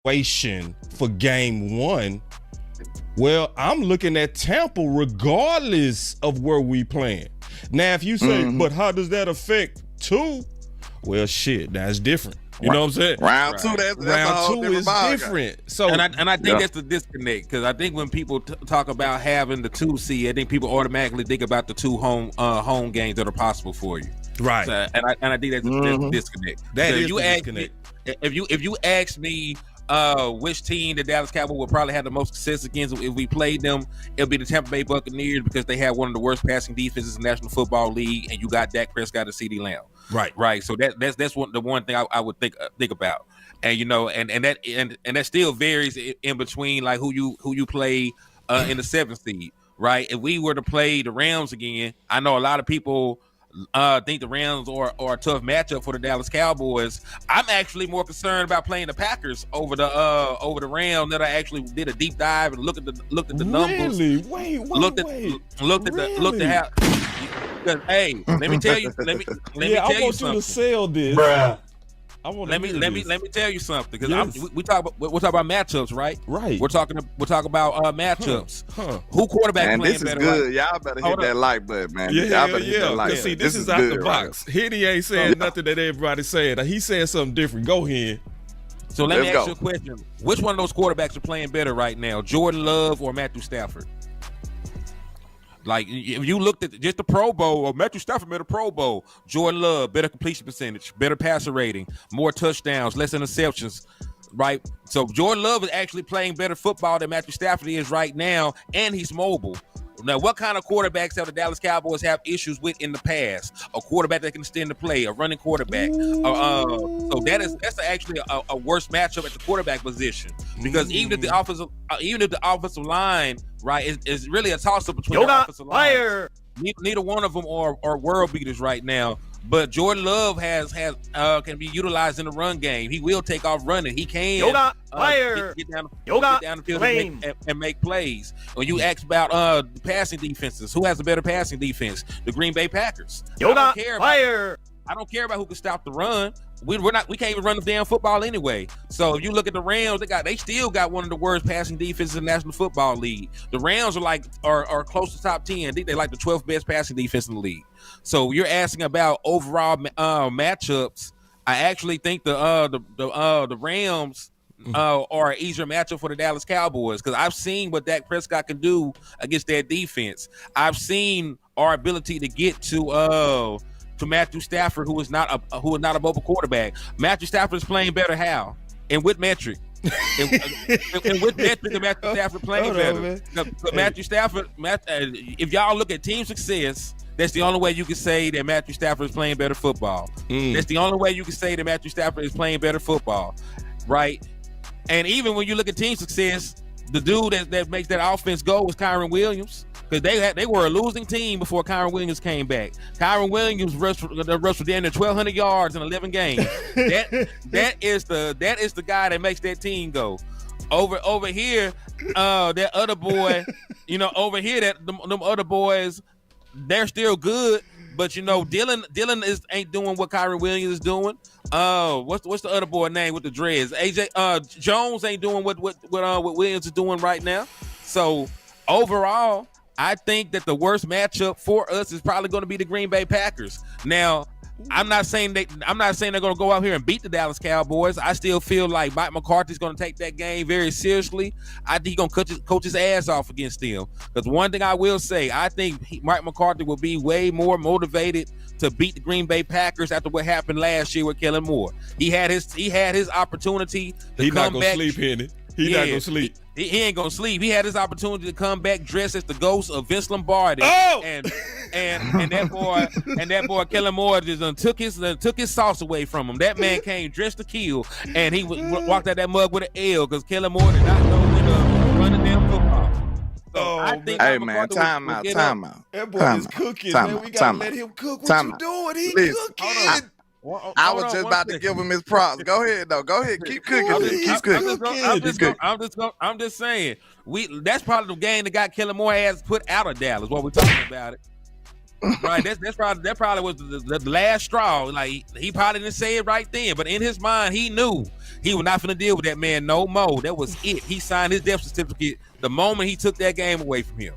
situation for game one, well, I'm looking at Tampa regardless of where we playing. Now, if you say, but how does that affect two? Well, shit, that's different. You know what I'm saying? Round two, that's round two is different. So, and I think that's the disconnect, because I think when people talk about having the 2 seed, I think people automatically think about the 2 home games that are possible for you. Right. So, and I think that's the disconnect. That so is the disconnect. If you ask me which team the Dallas Cowboys would probably have the most success against if we played them, it'll be the Tampa Bay Buccaneers, because they have one of the worst passing defenses in the National Football League, and you got Dak Prescott and CeeDee Lamb. Right. So that's the one thing I would think about, and that still varies in between, like who you play in the 7th seed. Right. If we were to play the Rams again, I know a lot of people think the Rams are a tough matchup for the Dallas Cowboys. I'm actually more concerned about playing the Packers over the Rams. That I actually did a deep dive and looked at the numbers. Really? Looked at how. Because, hey, let me tell you. Let me tell you something. You to sell this, bruh. Let me tell you something, because we're talking about matchups, right? Right. We're talking about matchups. Who quarterback playing this is better? good. Y'all better hit that like button, man. Y'all better hit that like. See, this is out the box. Hitty ain't saying nothing that everybody's saying. He's saying something different. Go ahead. So let me ask you a question. Which one of those quarterbacks are playing better right now, Jordan Love or Matthew Stafford? Like, if you looked at just the Pro Bowl, or Matthew Stafford made a Pro Bowl, Jordan Love, better completion percentage, better passer rating, more touchdowns, less interceptions, right? So Jordan Love is actually playing better football than Matthew Stafford is right now, and he's mobile. Now, what kind of quarterbacks have the Dallas Cowboys have issues with in the past? A quarterback that can extend the play, a running quarterback. So that's actually a worse matchup at the quarterback position, because even if the offensive line, right, is really a toss-up between the offensive line. Neither one of them are world beaters right now. But Jordan Love can be utilized in the run game. He will take off running. He can get down the field and make plays. When you ask about the passing defenses, who has a better passing defense? The Green Bay Packers. I don't care about who can stop the run. We can't even run the damn football anyway. So if you look at the Rams, they still got one of the worst passing defenses in the National Football League. The Rams are close to top 10. I think they're like the 12th best passing defense in the league. So you're asking about overall matchups. I actually think the Rams are an easier matchup for the Dallas Cowboys, because I've seen what Dak Prescott can do against their defense. I've seen our ability to get to Matthew Stafford, who is not a mobile quarterback. Matthew Stafford is playing better. How? And with metric. and with metric, and Matthew Stafford playing better. Matthew Stafford, if y'all look at team success, that's the only way you can say that Matthew Stafford is playing better football. That's the only way you can say that Matthew Stafford is playing better football, right? And even when you look at team success, the dude that makes that offense go was Kyron Williams, because they were a losing team before Kyron Williams came back. Kyron Williams rushed for damn near 1,200 yards in 11 games. that is the guy that makes that team go. Over here, that other boy, over here, them other boys, they're still good, but Dylan ain't doing what Kyron Williams is doing. What's the other boy name with the dreads? AJ Jones ain't doing what Williams is doing right now. So overall, I think that the worst matchup for us is probably going to be the Green Bay Packers. Now, I'm not saying they're going to go out here and beat the Dallas Cowboys. I still feel like Mike McCarthy's going to take that game very seriously. I think he's going to coach his ass off against them. Because one thing I will say, I think Mike McCarthy will be way more motivated to beat the Green Bay Packers after what happened last year with Kellen Moore. He had his opportunity to come back. He's not going to sleep, Henny. He's not going to sleep. He ain't gonna sleep. He had his opportunity to come back dressed as the ghost of Vince Lombardi. And that boy Kellen Moore just took his sauce away from him. That man came dressed to kill, and he walked out that mug with an L, because Kellen Moore did not know when to run the damn football. So I think time out. That boy is cooking, man. We gotta let him cook. What you doing? He cooking. I was just about to give him his props. Go ahead, though. Go ahead. Keep cooking. I'm just saying. That's probably the game that got Kellen Moore ass put out of Dallas. What we're talking about it. Right, that probably was the last straw. Like he probably didn't say it right then, but in his mind, he knew he was not going to deal with that man no more. That was it. He signed his death certificate the moment he took that game away from him.